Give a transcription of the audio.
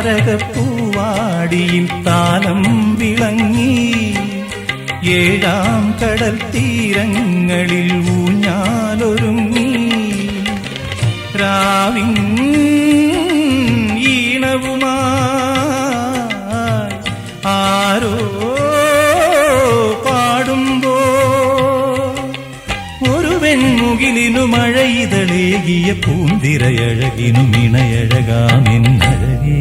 താരകപ്പൂവാടിയിൽ താലം വിളങ്ങി ഏഴാം കടൽ തീരങ്ങളിൽ ഊഞ്ഞാലൊരുങ്ങി രാവിൻ ഈണവുമായി ആരോ പാടുമ്പോ ഒരു വെൺമുകിലിനു മഴയിതളേകിയ പൂന്തിരയഴകിനു ഇണയഴകാമെന്നഴകേ